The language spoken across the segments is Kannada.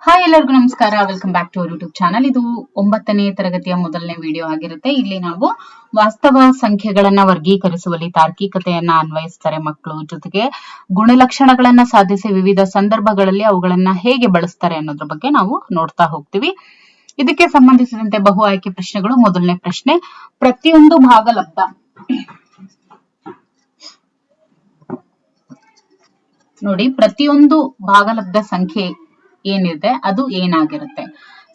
ಹಾಯ್ ಎಲ್ಲರಿಗೂ ನಮಸ್ಕಾರ. Welcome back to our YouTube channel. ಇದು 9ನೇ ತರಗತಿಯ ಮೊದಲನೇ ವಿಡಿಯೋ ಆಗಿರುತ್ತೆ. ಇಲ್ಲಿ ನಾವು ವಾಸ್ತವ ಸಂಖ್ಯೆಗಳನ್ನ ವರ್ಗೀಕರಿಸುವಲ್ಲಿ ತಾರ್ಕಿಕತೆಯನ್ನ ಅನ್ವಯಿಸ್ತಾರೆ ಮಕ್ಕಳು. ಜೊತೆಗೆ ಗುಣಲಕ್ಷಣಗಳನ್ನ ಸಾಧಿಸಿ ವಿವಿಧ ಸಂದರ್ಭಗಳಲ್ಲಿ ಅವುಗಳನ್ನ ಹೇಗೆ ಬಳಸ್ತಾರೆ ಅನ್ನೋದ್ರ ಬಗ್ಗೆ ನಾವು ನೋಡ್ತಾ ಹೋಗ್ತೀವಿ. ಇದಕ್ಕೆ ಸಂಬಂಧಿಸಿದಂತೆ ಬಹು ಆಯ್ಕೆ ಪ್ರಶ್ನೆಗಳು. ಮೊದಲನೇ ಪ್ರಶ್ನೆ, ಪ್ರತಿಯೊಂದು ಭಾಗಲಬ್ಧ ನೋಡಿ, ಪ್ರತಿಯೊಂದು ಭಾಗಲಬ್ಧ ಸಂಖ್ಯೆ ಏನಿದೆ ಅದು ಏನಾಗಿರುತ್ತೆ?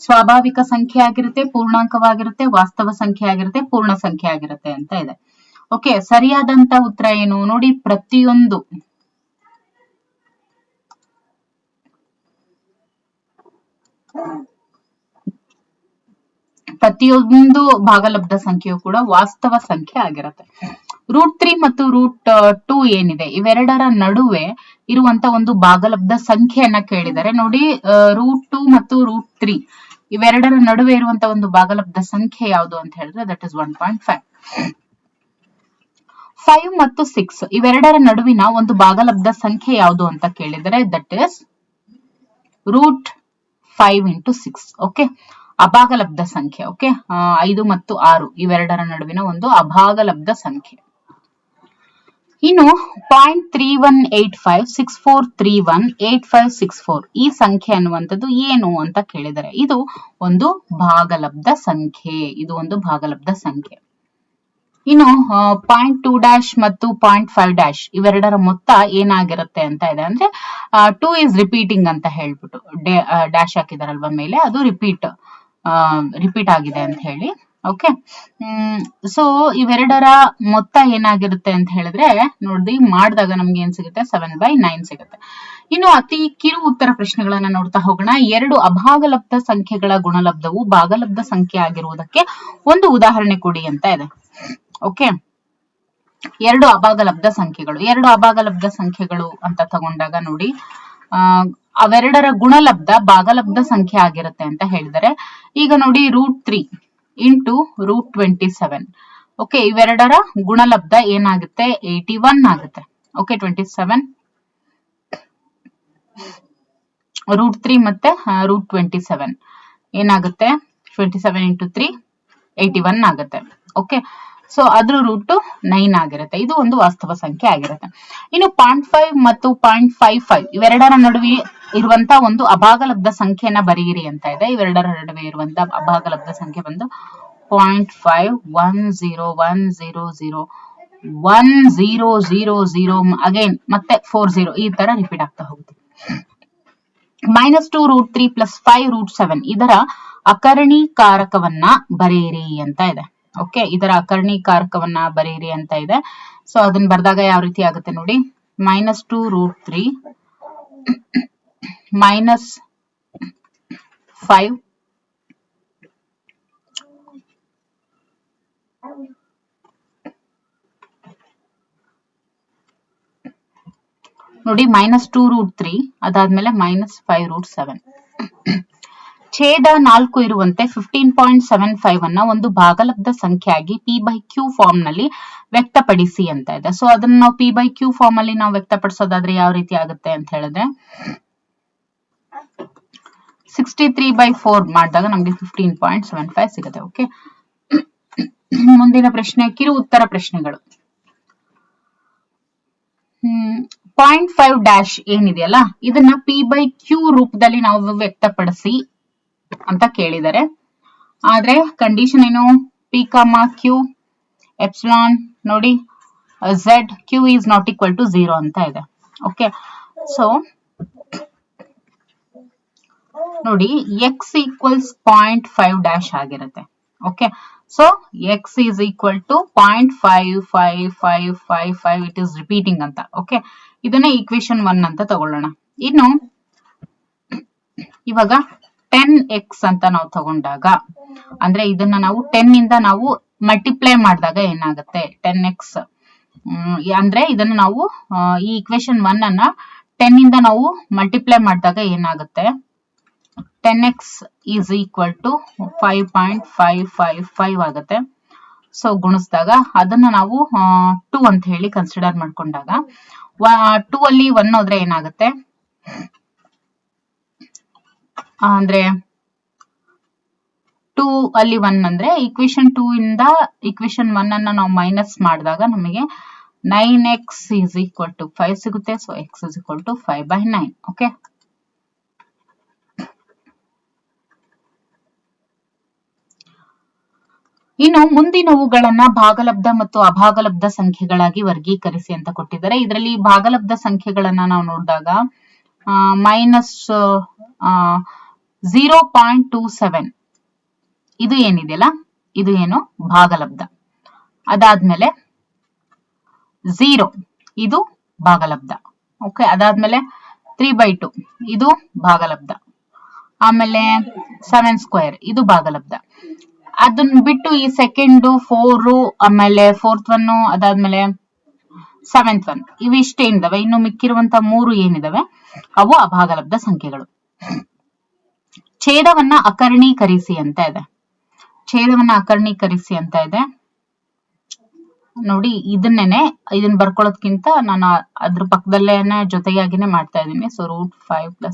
ಸ್ವಾಭಾವಿಕ ಸಂಖ್ಯೆ ಆಗಿರುತ್ತೆ, ಪೂರ್ಣಾಂಕವಾಗಿರುತ್ತೆ, ವಾಸ್ತವ ಸಂಖ್ಯೆ ಆಗಿರುತ್ತೆ, ಪೂರ್ಣ ಸಂಖ್ಯೆ ಆಗಿರುತ್ತೆ ಅಂತ ಇದೆ. ಓಕೆ, ಸರಿಯಾದಂತ ಉತ್ತರ ಏನು ನೋಡಿ? ಪ್ರತಿಯೊಂದು ಭಾಗಲಬ್ಧ ಸಂಖ್ಯೆಯು ಕೂಡ ವಾಸ್ತವ ಸಂಖ್ಯೆ ಆಗಿರುತ್ತೆ. √3 ಮತ್ತು √2 ಏನಿದೆ, ಇವೆರಡರ ನಡುವೆ ಇರುವಂತ ಒಂದು ಭಾಗಲಬ್ಧ ಸಂಖ್ಯೆಯನ್ನ ಕೇಳಿದರೆ ನೋಡಿ. √2 ಮತ್ತು √3 ಇವೆರಡರ ನಡುವೆ ಇರುವಂತ ಒಂದು ಭಾಗಲಬ್ಧ ಸಂಖ್ಯೆ ಯಾವುದು ಅಂತ ಹೇಳಿದ್ರೆ ದಟ್ ಇಸ್ 1.5. 5 ಮತ್ತು 6 ಇವೆರಡರ ನಡುವಿನ ಒಂದು ಭಾಗಲಬ್ಧ ಸಂಖ್ಯೆ ಯಾವುದು ಅಂತ ಕೇಳಿದರೆ ದಟ್ ಇಸ್ √5 × 6. ಓಕೆ, ಅಭಾಗಲಬ್ಧ ಸಂಖ್ಯೆ. ಓಕೆ, 5 ಮತ್ತು 6 ಇವೆರಡರ ನಡುವಿನ ಒಂದು ಅಭಾಗಲಬ್ಧ ಸಂಖ್ಯೆ. ಇನ್ನು 0.318564318564 ಈ ಸಂಖ್ಯೆ ಅನ್ನುವಂಥದ್ದು ಏನು ಅಂತ ಕೇಳಿದರೆ ಇದು ಒಂದು ಭಾಗಲಬ್ಧ ಸಂಖ್ಯೆ. ಇನ್ನು 0.2' ಮತ್ತು 0.5' ಇವೆರಡರ ಮೊತ್ತ ಏನಾಗಿರುತ್ತೆ ಅಂತ ಇದೆ. ಅಂದ್ರೆ 2 is ರಿಪೀಟಿಂಗ್ ಅಂತ ಹೇಳ್ಬಿಟ್ಟು ಡ್ಯಾಶ್ ಹಾಕಿದಾರಲ್ವಾ ಮೇಲೆ, ಅದು ರಿಪೀಟ್ ಆಗಿದೆ ಅಂತ ಹೇಳಿ. ಓಕೆ, ಸೊ ಇವೆರಡರ ಮೊತ್ತ ಏನಾಗಿರುತ್ತೆ ಅಂತ ಹೇಳಿದ್ರೆ ನೋಡಿ, ಮಾಡಿದಾಗ ನಮ್ಗೆ ಏನ್ ಸಿಗುತ್ತೆ? 7/9 ಸಿಗುತ್ತೆ. ಇನ್ನು ಅತಿ ಕಿರು ಉತ್ತರ ಪ್ರಶ್ನೆಗಳನ್ನ ನೋಡ್ತಾ ಹೋಗೋಣ. 2 ಅಭಾಗಲಬ್ಧ ಸಂಖ್ಯೆಗಳ ಗುಣಲಬ್ಧವು ಭಾಗಲಬ್ಧ ಸಂಖ್ಯೆ ಆಗಿರುವುದಕ್ಕೆ ಒಂದು ಉದಾಹರಣೆ ಕೊಡಿ ಅಂತ ಇದೆ. ಓಕೆ, 2 ಅಭಾಗಲಬ್ಧ ಸಂಖ್ಯೆಗಳು ಅಂತ ತಗೊಂಡಾಗ ನೋಡಿ, ಅವೆರಡರ ಗುಣಲಬ್ಧ ಭಾಗಲಬ್ಧ ಸಂಖ್ಯೆ ಆಗಿರುತ್ತೆ ಅಂತ ಹೇಳಿದರೆ, ಈಗ ನೋಡಿ √3 × √27. ಓಕೆ, ಇವೆರಡರ ಗುಣಲಬ್ಧ ಏನಾಗುತ್ತೆ? 81 ಆಗುತ್ತೆ. ಓಕೆ, 27 √3 ಮತ್ತೆ √27 ಏನಾಗುತ್ತೆ? 27 × 3 81 ಆಗುತ್ತೆ. ಓಕೆ, ಸೊ ಅದ್ರ √9 ಆಗಿರುತ್ತೆ. ಇದು ಒಂದು ವಾಸ್ತವ ಸಂಖ್ಯೆ ಆಗಿರುತ್ತೆ. ಇನ್ನು 0.5 ಮತ್ತು 0.55 ಇವೆರಡರ ನಡುವೆ ಇರುವಂತ ಒಂದು ಅಭಾಗಲಬ್ಧ ಸಂಖ್ಯೆಯನ್ನ ಬರೆಯಿರಿ ಅಂತ ಇದೆ. ಇವೆರಡರ ನಡುವೆ ಇರುವಂತ ಅಭಾಗಲಬ್ಧ ಸಂಖ್ಯೆ ಬಂದು 0.51001001000 ಅಗೇನ್ ಮತ್ತೆ 40 ಈ ತರ ರಿಪೀಟ್ ಆಗ್ತಾ ಹೋಗುತ್ತೆ. -2 √3 + 5 √7 ಇದರ ಅಕರ್ಣೀಕಾರಕವನ್ನ ಬರೆಯಿರಿ ಅಂತ ಇದೆ. ಓಕೆ, ಇದರ ಅಕರ್ಣೀಕಾರಕವನ್ನ ಬರೆಯಿರಿ ಅಂತ ಇದೆ. ಸೊ ಅದನ್ನ ಬರೆದಾಗ ಯಾವ ರೀತಿ ಆಗುತ್ತೆ ನೋಡಿ. -2 √3 -5 ನೋಡಿ, -2 √3 ಅದಾದ್ಮೇಲೆ -5 √7. ಛೇದ 4 ಇರುವಂತೆ 15.75 ಅನ್ನ ಒಂದು ಭಾಗಲಬ್ಧ ಸಂಖ್ಯೆಯಾಗಿ p/q ಫಾರ್ಮ್ ನಲ್ಲಿ ವ್ಯಕ್ತಪಡಿಸಿ ಅಂತ ಇದೆ. ಸೊ ಅದನ್ನ ನಾವು p/q ಫಾರ್ಮ್ ಅಲ್ಲಿ ನಾವು ವ್ಯಕ್ತಪಡಿಸೋದಾದ್ರೆ ಯಾವ ರೀತಿ ಆಗುತ್ತೆ ಅಂತ ಹೇಳಿದ್ರೆ 63/4 ಮಾಡಿದಾಗ ನಮ್ಗೆ 15.75 ಸಿಗುತ್ತೆ. ಓಕೆ, ಮುಂದಿನ ಪ್ರಶ್ನೆ ಕಿರು ಉತ್ತರ ಪ್ರಶ್ನೆಗಳು. 0.5' ಏನಿದೆಯಲ್ಲ ಇದನ್ನ p/q ರೂಪದಲ್ಲಿ ನಾವು ವ್ಯಕ್ತಪಡಿಸಿ ಅಂತ ಕೇಳಿದರೆ, ಆದ್ರೆ ಕಂಡೀಷನ್ ಏನು? p, q ಎಪ್ಸಿಲಾನ್ ನೋಡಿ z q is not equal to 0 ಅಂತ ಇದೆ. ಓಕೆ, ಸೊ ನೋಡಿ x equals 0.5' ಆಗಿರುತ್ತೆ. Okay, so x is equal to 0.5555 it is repeating ಅಂತ. ಓಕೆ, ಇದನ್ನ ಈಕ್ವೇಶನ್ 1 ಅಂತ ತಗೊಳ್ಳೋಣ. ಇನ್ನು ಇವಾಗ 10x ಅಂತ ನಾವು ತಗೊಂಡಾಗ, ಅಂದ್ರೆ ಇದನ್ನ ನಾವು 10 ಇಂದ ನಾವು ಮಲ್ಟಿಪ್ಲೈ ಮಾಡಿದಾಗ ಏನಾಗುತ್ತೆ? 10x ಅಂದ್ರೆ ಇದನ್ನ ನಾವು ಈ ಈಕ್ವೇಶನ್ 1 ಅನ್ನ 10 ಇಂದ ನಾವು ಮಲ್ಟಿಪ್ಲೈ ಮಾಡಿದಾಗ ಏನಾಗುತ್ತೆ? 10x is equal to 5.555 ಆಗುತ್ತೆ. ಸೊ ಗುಣಿಸಿದಾಗ ಅದನ್ನ ನಾವು 2 ಅಂತ ಹೇಳಿ ಕನ್ಸಿಡರ್ ಮಾಡ್ಕೊಂಡಾಗ 2 ಅಲ್ಲಿ 1 ಹೋದ್ರೆ ಏನಾಗುತ್ತೆ? ಅಂದ್ರೆ 2 ಅಲ್ಲಿ 1 ಅಂದ್ರೆ ಈಕ್ವೇಶನ್ 2 ಇಂದ ಈಕ್ವೇಶನ್ 1 ಅನ್ನ ನಾವು ಮೈನಸ್ ಮಾಡಿದಾಗ ನಮಗೆ 9x is equal to 5 ಸಿಗುತ್ತೆ. So x is equal to 5/9. Okay, ಇನ್ನು ಮುಂದಿನವುಗಳನ್ನ ಭಾಗಲಬ್ಧ ಮತ್ತು ಅಭಾಗಲಬ್ಧ ಸಂಖ್ಯೆಗಳಾಗಿ ವರ್ಗೀಕರಿಸಿ ಅಂತ ಕೊಟ್ಟಿದ್ದಾರೆ. ಇದರಲ್ಲಿ ಭಾಗಲಬ್ಧ ಸಂಖ್ಯೆಗಳನ್ನ ನಾವು ನೋಡಿದಾಗ -0.27 ಇದು ಏನಿದೆಯಲ್ಲ ಇದು ಏನು ಭಾಗಲಬ್ಧ. ಅದಾದ್ಮೇಲೆ 0 ಇದು ಭಾಗಲಬ್ಧ. ಓಕೆ, ಅದಾದ್ಮೇಲೆ 3/2 ಇದು ಭಾಗಲಬ್ಧ. ಆಮೇಲೆ 7² ಇದು ಭಾಗಲಬ್ಧ. ಅದನ್ನ ಬಿಟ್ಟು ಈ ಸೆಕೆಂಡ್ 4 ಆಮೇಲೆ 4th 1 ಅದಾದ್ಮೇಲೆ 7th 1 ಇವಿಷ್ಟೇನಿದಾವೆ, ಇನ್ನು ಮಿಕ್ಕಿರುವಂತ 3 ಏನಿದಾವೆ ಅವು ಅಭಾಗಲಬ್ಧ ಸಂಖ್ಯೆಗಳು. ಛೇದವನ್ನ ಅಕರ್ಣೀಕರಿಸಿ ಅಂತ ಇದೆ. ಛೇದವನ್ನ ಅಕರ್ಣೀಕರಿಸಿ ಅಂತ ಇದೆ ನೋಡಿ. ಇದನ್ನ ಬರ್ಕೊಳ್ಳೋದ್ಕಿಂತ ನಾನು ಅದ್ರ ಪಕ್ಕದಲ್ಲೇನೆ ಜೊತೆಯಾಗಿನೇ ಮಾಡ್ತಾ ಇದ್ದೀನಿ. ಸೊ √5 +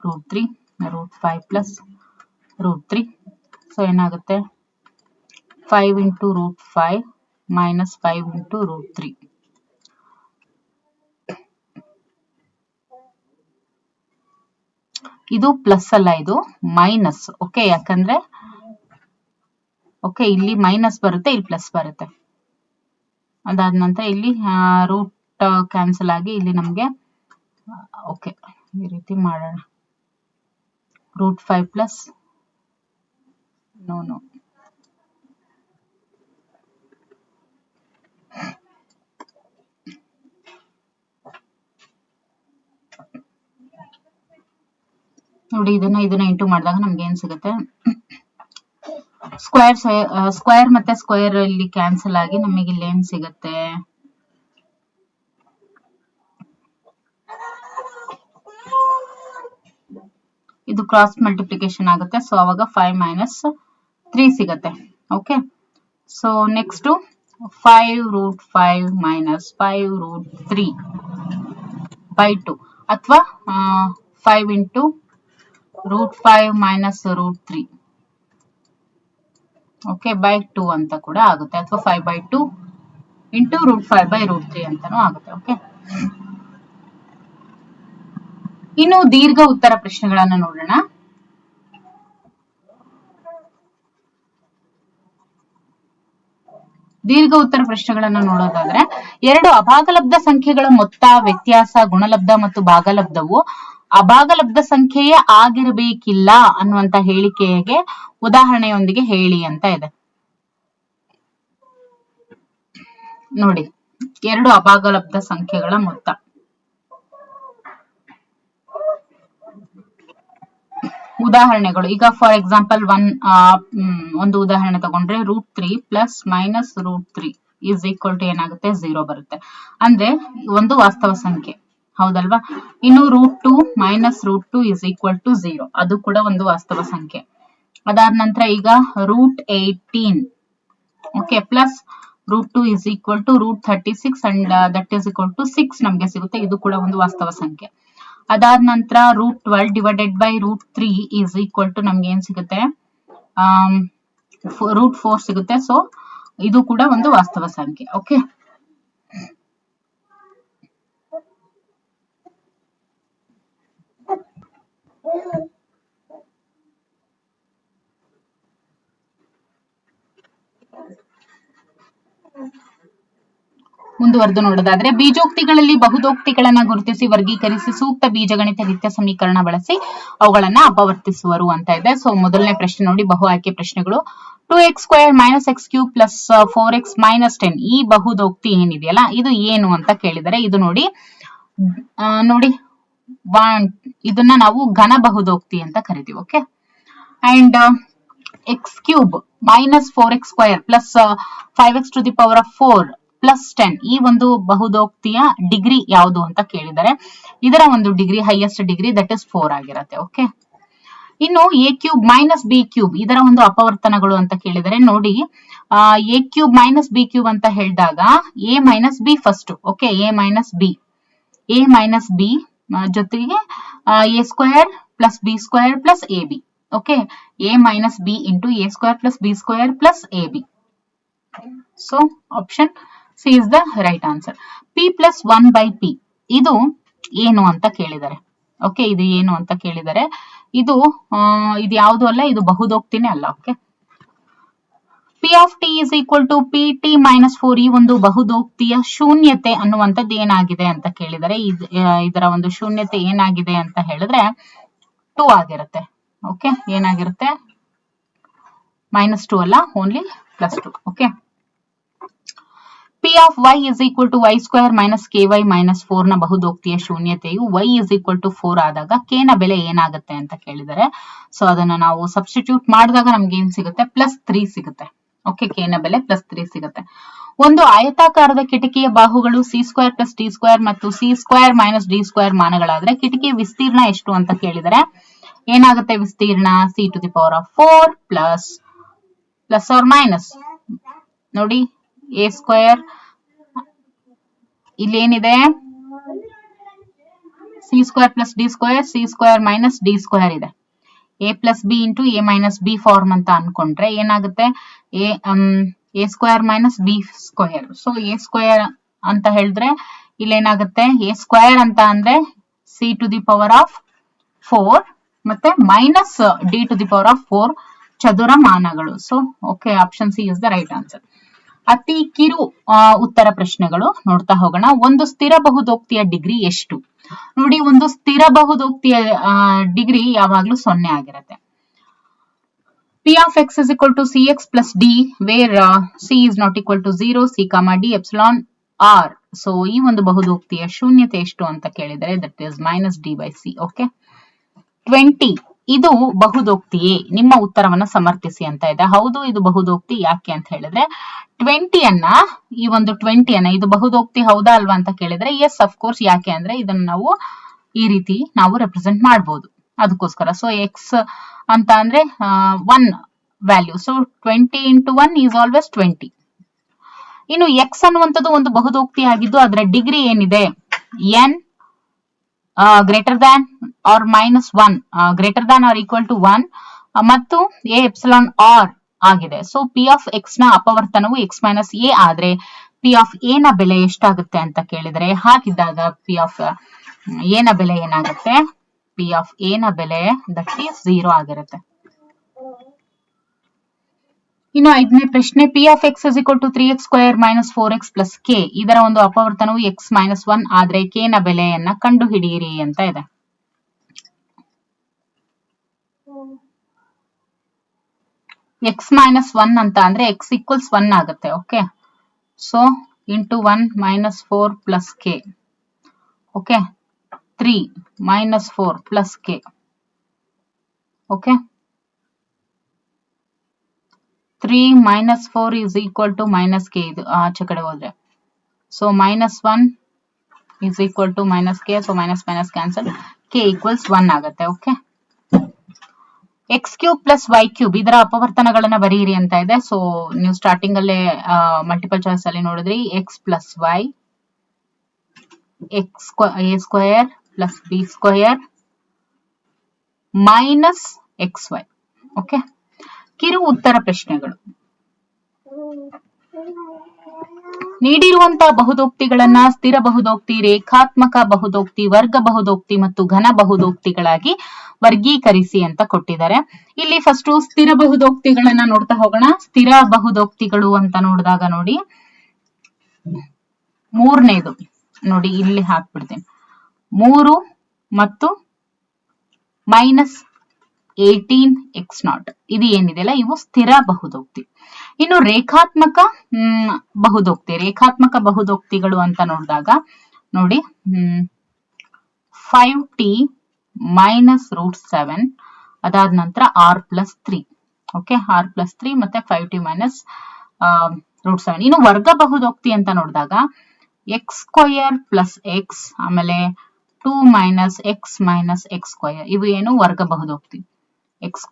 √3 √5 + √3. ಸೊ ಏನಾಗುತ್ತೆ 5 × √5 - 5 × √3. ಇದು ಪ್ಲಸ್ ಅಲ್ಲ, ಇದು ಮೈನಸ್. ಓಕೆ, ಯಾಕಂದ್ರೆ ಓಕೆ ಇಲ್ಲಿ ಮೈನಸ್ ಬರುತ್ತೆ, ಇಲ್ಲಿ ಪ್ಲಸ್ ಬರುತ್ತೆ. ಅದಾದ ನಂತರ ಇಲ್ಲಿ ರೂಟ್ ಕ್ಯಾನ್ಸಲ್ ಆಗಿ ಇಲ್ಲಿ ನಮ್ಗೆ ಓಕೆ ಈ ರೀತಿ ಮಾಡೋಣ. √5 ಪ್ಲಸ್ ನೋ ನೋಡಿ, ಇದನ್ನ ಇಂಟು ಮಾಡಿದಾಗ ನಮ್ಗೆ ಏನ್ ಸಿಗುತ್ತೆ, ಸ್ಕ್ವೇರ್ ಮತ್ತೆ ಸ್ಕ್ವೇರ್ ಇಲ್ಲಿ ಕ್ಯಾನ್ಸಲ್ ಆಗಿ ನಮಗೆ ಇಲ್ಲಿ ಏನ್ ಸಿಗುತ್ತೆ, ಇದು ಕ್ರಾಸ್ ಮಲ್ಟಿಪ್ಲಿಕೇಶನ್ ಆಗುತ್ತೆ. ಸೊ ಅವಾಗ 5 - 3 ಸಿಗತ್ತೆ. ಓಕೆ, ಸೊ ನೆಕ್ಸ್ಟ್ 5 √5 - 5 √3/2 ಅಥವಾ 5 × √5 - √3 ಓಕೆ /2 ಅಂತ ಕೂಡ ಆಗುತ್ತೆ, ಅಥವಾ 5/2 × √5/√3 ಅಂತಾನೂ ಆಗುತ್ತೆ. ಓಕೆ, ಇನ್ನು ದೀರ್ಘ ಉತ್ತರ ಪ್ರಶ್ನೆಗಳನ್ನ ನೋಡೋಣ. ದೀರ್ಘ ಉತ್ತರ ಪ್ರಶ್ನೆಗಳನ್ನ ನೋಡೋದಾದ್ರೆ, ಎರಡು ಅಭಾಗಲಬ್ಧ ಸಂಖ್ಯೆಗಳ ಮೊತ್ತ, ವ್ಯತ್ಯಾಸ, ಗುಣಲಬ್ಧ ಮತ್ತು ಭಾಗಲಬ್ಧವು ಅಭಾಗಲಬ್ಧ ಸಂಖ್ಯೆಯೇ ಆಗಿರಬೇಕಿಲ್ಲ ಅನ್ನುವಂತ ಹೇಳಿಕೆಗೆ ಉದಾಹರಣೆಯೊಂದಿಗೆ ಹೇಳಿ ಅಂತ ಇದೆ. ನೋಡಿ, ಎರಡು ಅಭಾಗಲಬ್ಧ ಸಂಖ್ಯೆಗಳ ಮೊತ್ತ. ಉದಾಹರಣೆಗಳು, ಈಗ ಫಾರ್ ಎಕ್ಸಾಂಪಲ್ ಒಂದು ಉದಾಹರಣೆ ತಗೊಂಡ್ರೆ √3 + -√3 is equal to ಏನಾಗುತ್ತೆ 0 ಬರುತ್ತೆ. ಅಂದ್ರೆ ಒಂದು ವಾಸ್ತವ ಸಂಖ್ಯೆ, ಹೌದಲ್ವಾ? ಇನ್ನು √2 - √2 is equal to 0 ಅದು ಕೂಡ ಒಂದು ವಾಸ್ತವ ಸಂಖ್ಯೆ. ಅದಾದ ನಂತರ ಈಗ √18 okay plus √2 is equal to √36 and that is equal to 6 ನಮ್ಗೆ ಸಿಗುತ್ತೆ. ಇದು ಕೂಡ ಒಂದು ವಾಸ್ತವ ಸಂಖ್ಯೆ. ಅದಾದ ನಂತರ √12 divided by √3 is equal to ನಮ್ಗೆ ಏನ್ ಸಿಗುತ್ತೆ, √4 ಸಿಗುತ್ತೆ. ಸೊ ಇದು ಕೂಡ ಒಂದು ವಾಸ್ತವ ಸಂಖ್ಯೆ. ಓಕೆ, ಮುಂದುವರೆದು ನೋಡೋದಾದ್ರೆ, ಬೀಜೋಕ್ತಿಗಳಲ್ಲಿ ಬಹುದೋಕ್ತಿಗಳನ್ನ ಗುರುತಿಸಿ ವರ್ಗೀಕರಿಸಿ ಸೂಕ್ತ ಬೀಜಗಣಿತ ನಿತ್ಯ ಸಮೀಕರಣ ಬಳಸಿ ಅವುಗಳನ್ನ ಅಪವರ್ತಿಸುವರು ಅಂತ ಇದೆ. ಸೊ ಮೊದಲನೇ ಪ್ರಶ್ನೆ ನೋಡಿ, ಬಹು ಆಯ್ಕೆ ಪ್ರಶ್ನೆಗಳು. 2x² - x³ + 4x - 10 ಈ ಬಹುದೋಕ್ತಿ ಏನಿದೆಯಲ್ಲ ಇದು ಏನು ಅಂತ ಕೇಳಿದರೆ, ಇದು ನೋಡಿ ಇದನ್ನ ನಾವು ಘನ ಬಹುದೋಕ್ತಿ ಅಂತ ಕರಿತೀವಿ. Okay, and x³ - 4x² + 5x⁴ +10 ಈ ಒಂದು ಬಹುದೋಕ್ತಿಯ ಡಿಗ್ರಿ ಯಾವುದು ಅಂತ ಕೇಳಿದರೆ, ಇದರ ಒಂದು degree highest degree that is 4 ಆಗಿರುತ್ತೆ. ಓಕೆ, ಇನ್ನು a³ - b³ ಇದರ ಒಂದು ಅಪವರ್ತನಗಳು ಅಂತ ಕೇಳಿದರೆ, ನೋಡಿ a³ - b³ ಅಂತ ಹೇಳಿದಾಗ a - b first. Okay, a - b ಜೊತೆಗೆ a² plus b square plus ab. Okay, a minus b into a square plus b square plus ab. So option C is the right answer. p plus 1 by p ಇದು ಏನು ಅಂತ ಕೇಳಿದ್ದಾರೆ. ಓಕೆ, ಇದು ಏನು ಅಂತ ಕೇಳಿದ್ದಾರೆ. ಇದು ಯಾವುದು ಅಲ್ಲ, ಇದು ಬಹುದೋಕ್ತಿನೇ ಅಲ್ಲ. Okay, p of t is equal to pt minus 4 ಈ ಒಂದು ಬಹುದೋಕ್ತಿಯ ಶೂನ್ಯತೆ ಅನ್ನುವಂಥದ್ದು ಏನಾಗಿದೆ ಅಂತ ಕೇಳಿದರೆ ಇದರ ಒಂದು ಶೂನ್ಯತೆ ಏನಾಗಿದೆ ಅಂತ ಹೇಳಿದ್ರೆ 2 ಆಗಿರುತ್ತೆ. ಓಕೆ, ಏನಾಗಿರುತ್ತೆ, -2 ಅಲ್ಲ, only +2. Okay, p of y is equal to y square minus ky minus 4 ನ ಬಹುದೋಕ್ತಿಯ ಶೂನ್ಯತೆಯು y is equal to 4 ಆದಾಗ k ನ ಬೆಲೆ ಏನಾಗುತ್ತೆ ಅಂತ ಕೇಳಿದರೆ, ಸೊ ಅದನ್ನ ನಾವು ಸಬ್ಸ್ಟಿಟ್ಯೂಟ್ ಮಾಡಿದಾಗ ನಮ್ಗೆ ಏನ್ ಸಿಗುತ್ತೆ, +3 ಸಿಗುತ್ತೆ. ಓಕೆ, ಕೆ ನ ಬೆಲೆ +3 ಸಿಗುತ್ತೆ. ಒಂದು ಆಯತಾಕಾರದ ಕಿಟಕಿಯ ಬಾಹುಗಳು c² + d² ಮತ್ತು c² - d² ಮಾನಗಳಾದ್ರೆ ಕಿಟಕಿಯ ವಿಸ್ತೀರ್ಣ ಎಷ್ಟು ಅಂತ ಕೇಳಿದರೆ ಏನಾಗುತ್ತೆ, ವಿಸ್ತೀರ್ಣ c⁴ ಪ್ಲಸ್ ಆರ್ ಮೈನಸ್ ನೋಡಿ a² ಇಲ್ಲೇನಿದೆ c² + d² c² - d² ಇದೆ. a plus b into a minus b form ಅಂತ ಅನ್ಕೊಂಡ್ರೆ ಏನಾಗುತ್ತೆ, a² - b². ಸೊ a² ಅಂತ ಹೇಳಿದ್ರೆ ಇಲ್ಲೇನಾಗುತ್ತೆ, a² ಅಂತ ಅಂದ್ರೆ c⁴ ಮತ್ತೆ ಮೈನಸ್ d⁴ ಚದುರ ಮಾನಗಳು. So okay, option C is the right answer. ಅತಿ ಕಿರು ಉತ್ತರ ಪ್ರಶ್ನೆಗಳು ನೋಡ್ತಾ ಹೋಗೋಣ. ಒಂದು ಸ್ಥಿರ ಬಹುದೋಕ್ತಿಯ ಡಿಗ್ರಿ ಎಷ್ಟು? ನೋಡಿ, ಒಂದು ಸ್ಥಿರ ಬಹುದೋಕ್ತಿಯ ಡಿಗ್ರಿ ಯಾವಾಗ್ಲೂ 0 ಆಗಿರುತ್ತೆ. p of x is equal to cx plus d where c is not equal to 0, c, d epsilon r. So ಈ ಒಂದು ಬಹುದೋಕ್ತಿಯ ಶೂನ್ಯತೆ ಎಷ್ಟು ಅಂತ ಕೇಳಿದರೆ ದಟ್ ಇಸ್ -d/c. ಓಕೆ, 20 ಇದು ಬಹುದೋಕ್ತಿಯೇ? ನಿಮ್ಮ ಉತ್ತರವನ್ನ ಸಮರ್ಥಿಸಿ ಅಂತ ಇದೆ. ಹೌದು, ಇದು ಬಹುದೋಕ್ತಿ. ಯಾಕೆ ಅಂತ ಹೇಳಿದ್ರೆ 20 ಇದು ಬಹುದೋಕ್ತಿ ಹೌದಾ ಅಲ್ವಾ ಅಂತ ಕೇಳಿದ್ರೆ ಎಸ್, ಅಫ್ ಕೋರ್ಸ್. ಯಾಕೆ ಅಂದ್ರೆ ಇದನ್ನ ನಾವು ಈ ರೀತಿ ನಾವು ರೆಪ್ರೆಸೆಂಟ್ ಮಾಡಬಹುದು, ಅದಕ್ಕೋಸ್ಕರ. ಸೊ ಎಕ್ಸ್ ಅಂತ ಅಂದ್ರೆ 1 ವ್ಯಾಲ್ಯೂ. So 20 × 1 is always 20. ಇನ್ನು ಎಕ್ಸ್ ಅನ್ನುವಂಥದ್ದು ಒಂದು ಬಹುದೋಕ್ತಿ ಆಗಿದ್ದು ಅದರ ಡಿಗ್ರಿ ಏನಿದೆ, n greater than r -1 greater than r equal to 1 ಮತ್ತು a epsilon r ಆಗಿದೆ. ಸೊ p of x ನ ಅಪವರ್ತನವು x - a ಆದ್ರೆ p of a ನ ಬೆಲೆ ಎಷ್ಟಾಗುತ್ತೆ ಅಂತ ಕೇಳಿದ್ರೆ, ಹಾಗಿದ್ದಾಗ p of a ನ ಬೆಲೆ ಏನಾಗುತ್ತೆ, p of a ನ ಬೆಲೆ ದಟ್ ಈಸ್ 0 ಆಗಿರುತ್ತೆ. ಇನ್ನು 5ನೇ ಪ್ರಶ್ನೆ, p of x is equal to 3x² - 4x plus k ಇದರ ಒಂದು ಅಪವರ್ತನವು x - 1 ಆದ್ರೆ k ನ ಬೆಲೆಯನ್ನ ಕಂಡು ಹಿಡಿಯಿರಿ ಅಂತ ಇದೆ. x - 1 ಅಂತ ಅಂದ್ರೆ x = 1 ಆಗುತ್ತೆ. Okay, so into 1 - 4 plus k. Okay, 3 - 4 plus k. Okay, 3 - 4 is equal to -k. ಇದು ಆಚೆ ಕಡೆ ಹೋದ್ರೆ so -1 is equal to -k. So minus cancel, k = 1 ಆಗುತ್ತೆ. ಓಕೆ, x³ + y³ ಇದರ ಅಪವರ್ತನಗಳನ್ನ ಬರೆಯಿರಿ ಅಂತ ಇದೆ. ಸೊ ನೀವು ಸ್ಟಾರ್ಟಿಂಗ್ ಅಲ್ಲೇ ಮಲ್ಟಿಪಲ್ ಚಾಯ್ಸ್ ಅಲ್ಲಿ ನೋಡಿದ್ರಿ, x + y a² + b² -xy. Okay, ಕಿರು ಉತ್ತರ ಪ್ರಶ್ನೆಗಳು. ನೀಡಿರುವಂತಹ ಬಹುದೋಕ್ತಿಗಳನ್ನ ಸ್ಥಿರ ಬಹುದೋಕ್ತಿ, ರೇಖಾತ್ಮಕ ಬಹುದೋಕ್ತಿ, ವರ್ಗ ಬಹುದೋಕ್ತಿ ಮತ್ತು ಘನ ಬಹುದೋಕ್ತಿಗಳಾಗಿ ವರ್ಗೀಕರಿಸಿ ಅಂತ ಕೊಟ್ಟಿದ್ದಾರೆ. ಇಲ್ಲಿ ಫಸ್ಟ್ ಸ್ಥಿರ ಬಹುದೋಕ್ತಿಗಳನ್ನ ನೋಡ್ತಾ ಹೋಗೋಣ. ಸ್ಥಿರ ಬಹುದೋಕ್ತಿಗಳು ಅಂತ ನೋಡಿದಾಗ ನೋಡಿ, 3ನೇದು ನೋಡಿ, ಇಲ್ಲಿ ಹಾಕ್ಬಿಡ್ತೇನೆ, 3 ಮತ್ತು -18x0 ಇದು ಏನಿದೆಯಲ್ಲ ಇವು ಸ್ಥಿರ ಬಹುದೋಕ್ತಿ. ಇನ್ನು ರೇಖಾತ್ಮಕ ಬಹುದೋಕ್ತಿಗಳು ಅಂತ ನೋಡಿದಾಗ ನೋಡಿ, 5t - √7 ಅದಾದ ನಂತರ r+3. ಓಕೆ, r+3 ಮತ್ತೆ 5t - √7. ಇನ್ನು ವರ್ಗ ಬಹುದೋಕ್ತಿ ಅಂತ ನೋಡಿದಾಗ x² + x ಆಮೇಲೆ 2 - x - x². ಇವು ಏನು ವರ್ಗ ಬಹುದೋಕ್ತಿ. x²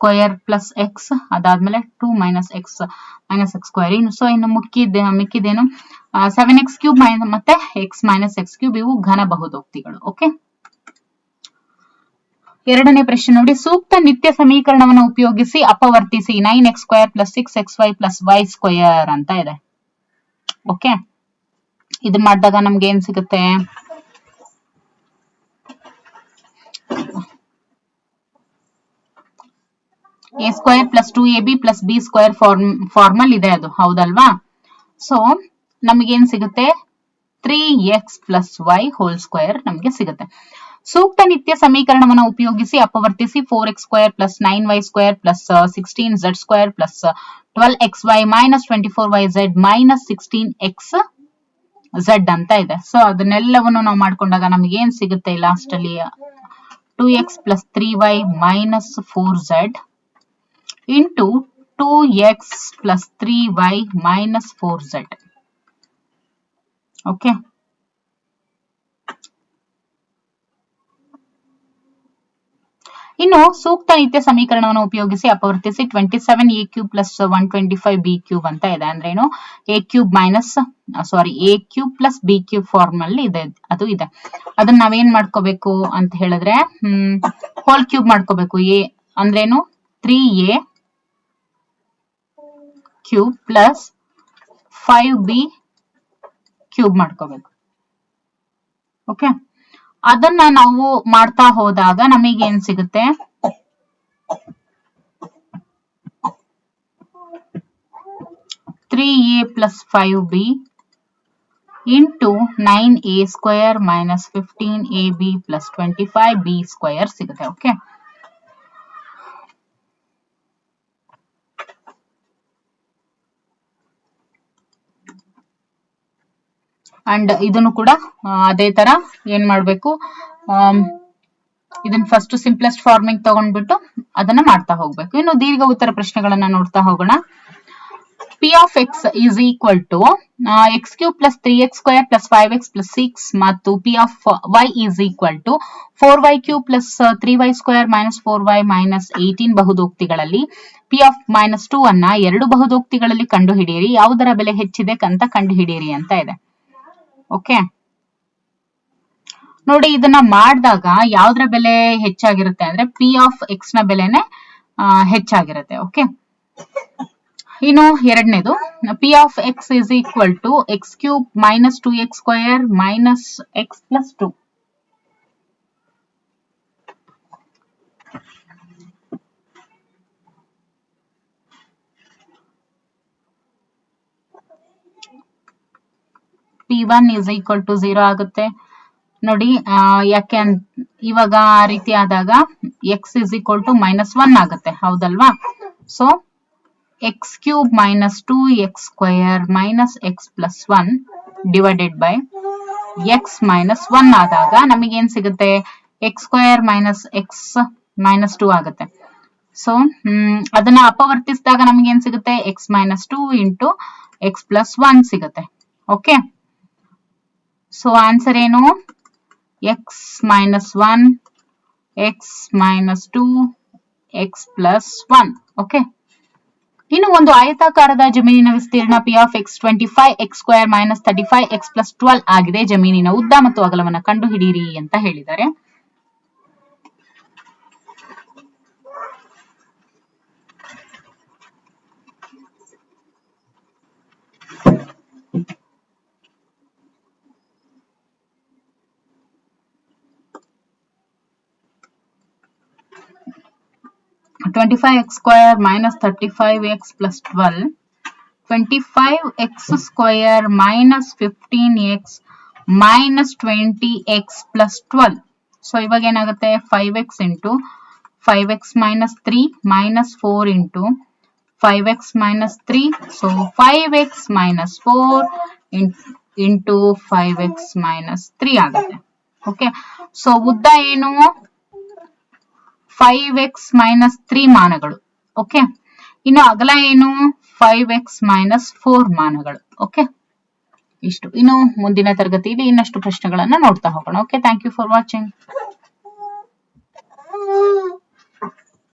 + x ಅದಾದ್ಮೇಲೆ 2 - x - x². ಸೊ ಇನ್ನು ಮಿಕ್ಕಿದೇನು 7x³ ಮತ್ತೆ x - x³ ಇವು ಘನ ಬಹುದೋಕ್ತಿಗಳು. ಓಕೆ, ಎರಡನೇ ಪ್ರಶ್ನೆ ನೋಡಿ, ಸೂಕ್ತ ನಿತ್ಯ ಸಮೀಕರಣವನ್ನು ಉಪಯೋಗಿಸಿ ಅಪವರ್ತಿಸಿ 9x² + 6xy + y² ಅಂತ ಇದೆ. ಓಕೆ, ಇದನ್ನ ಮಾಡಿದಾಗ ನಮ್ಗೆ ಏನ್ ಸಿಗುತ್ತೆ? a² + 2ab + b² ಫಾರ್ಮಲ್ ಇದೆ ಅದು, ಹೌದಲ್ವಾ? ಸೊ ನಮಗೇನ್ ಸಿಗುತ್ತೆ? 3x + y² ನಮಗೆ ಸಿಗುತ್ತೆ. ಸೂಕ್ತ ನಿತ್ಯ ಸಮೀಕರಣವನ್ನು ಉಪಯೋಗಿಸಿ ಅಪವರ್ತಿಸಿ 4x² + 9y² + 16z² + 12xy - 24yz - 16xz ಅಂತ ಇದೆ. ಸೊ ಅದನ್ನೆಲ್ಲವನ್ನು ನಾವು ಮಾಡ್ಕೊಂಡಾಗ ನಮ್ಗೆ ಏನ್ ಸಿಗುತ್ತೆ? ಲಾಸ್ಟ್ ಅಲ್ಲಿ 2x + 3y - 4z into 2x + 3y - 4z. Okay, ಇನ್ನು ಸೂಕ್ತ ನಿತ್ಯ ಸಮೀಕರಣವನ್ನು ಉಪಯೋಗಿಸಿ ಅಪವರ್ತಿಸಿ 27a³ + 125b³ ಅಂತ ಇದೆ. ಅಂದ್ರೆ ಏನು? a³ + b³ ಫಾರ್ಮ್ ಅಲ್ಲಿ ಇದೆ, ಅದು ಇದೆ. ಅದನ್ನ ನಾವೇನ್ ಮಾಡ್ಕೋಬೇಕು ಅಂತ ಹೇಳಿದ್ರೆ ಹೋಲ್ ಕ್ಯೂಬ್ ಮಾಡ್ಕೋಬೇಕು. a ಅಂದ್ರೇನು? 3a³ + 5b³ ಮಾಡ್ಕೋಬೇಕು. ಓಕೆ, ಅದನ್ನ ನಾವು ಮಾಡ್ತಾ ಹೋದಾಗ ನಮಗೆ ಏನ್ ಸಿಗುತ್ತೆ? 3a + 5b into 9a² - 15ab + 25b² ಸಿಗುತ್ತೆ. ಓಕೆ, ಅಂಡ್ ಇದನ್ನು ಕೂಡ ಅದೇ ತರ ಏನ್ ಮಾಡ್ಬೇಕು? ಇದನ್ನ ಫಸ್ಟ್ ಸಿಂಪ್ಲೆಸ್ಟ್ ಫಾರ್ಮಿಂಗ್ ತಗೊಂಡ್ಬಿಟ್ಟು ಅದನ್ನ ಮಾಡ್ತಾ ಹೋಗ್ಬೇಕು. ಇನ್ನು ದೀರ್ಘ ಉತ್ತರ ಪ್ರಶ್ನೆಗಳನ್ನ ನೋಡ್ತಾ ಹೋಗೋಣ. p of x is equal to x³ + 3x² + 5x + 6 ಮತ್ತು p of y is equal to 4y³ + 3y² - 4y - 18 ಬಹುದೋಕ್ತಿಗಳಲ್ಲಿ p of -2 ಅನ್ನ ಎರಡು ಬಹುದೋಕ್ತಿಗಳಲ್ಲಿ ಕಂಡುಹಿಡಿಯಿರಿ. ಯಾವುದರ ಬೆಲೆ ಹೆಚ್ಚಿದೆ ಅಂತ ಕಂಡುಹಿಡಿಯಿರಿ ಅಂತ ಇದೆ. ಓಕೆ, ನೋಡಿ ಇದನ್ನ ಮಾಡಿದಾಗ ಯಾವ್ದ್ರ ಬೆಲೆ ಹೆಚ್ಚಾಗಿರುತ್ತೆ ಅಂದ್ರೆ p of x ನ ಬೆಲೆನೆ ಹೆಚ್ಚಾಗಿರುತ್ತೆ. ಓಕೆ, ಇನ್ನು ಎರಡನೇದು p of x is equal to x³ - 2x² - x + 2. p1 is equal to 0 ಆಗುತ್ತೆ. ನೋಡಿ ಯಾಕೆ ಇವಾಗ ಆ ರೀತಿ ಆದಾಗ x is equal to -1 ಆಗುತ್ತೆ, ಹೌದಲ್ವಾ? So x³ - 2x² - x + 1 divided by x - 1 ಆದಾಗ ನಮಗೇನ್ ಸಿಗುತ್ತೆ? x² - x - 2 ಆಗುತ್ತೆ. ಸೊ ಅದನ್ನ ಅಪವರ್ತಿಸಿದಾಗ ನಮಗೇನ್ ಸಿಗುತ್ತೆ? x - 2 ಇಂಟು x + 1 ಸಿಗುತ್ತೆ. ಓಕೆ, ಸೊ ಆನ್ಸರ್ ಏನು? x - 1 x - 2 x + 1. ಓಕೆ, ಇನ್ನು ಒಂದು ಆಯತಾಕಾರದ ಜಮೀನಿನ ವಿಸ್ತೀರ್ಣ p of x 25x² - 35x + 12 ಆಗಿದೆ. ಜಮೀನಿನ ಉದ್ದ ಮತ್ತು ಅಗಲವನ್ನು ಕಂಡುಹಿಡಿಯಿರಿ ಅಂತ ಹೇಳಿದ್ದಾರೆ. (25x² - 35x + 12) 25x² - 15x - 20x + 12. So ಇವಾಗ ಏನಾಗುತ್ತೆ? 5x into 5x - 3 - 4 into 5x - 3. So 5x - 4 into 5x - 3 ಆಗುತ್ತೆ. ಓಕೆ, ಸೊ ಉದ್ದ ಏನು? 5x - 3 ಮಾನಗಳು. ಓಕೆ, ಇನ್ನು ಅಗಲ ಏನು? 5x - 4 ಮಾನಗಳು. ಓಕೆ, ಇಷ್ಟು. ಇನ್ನು ಮುಂದಿನ ತರಗತಿಯಲ್ಲಿ ಇನ್ನಷ್ಟು ಪ್ರಶ್ನೆಗಳನ್ನ ನೋಡ್ತಾ ಹೋಗೋಣ. Okay, thank you for watching.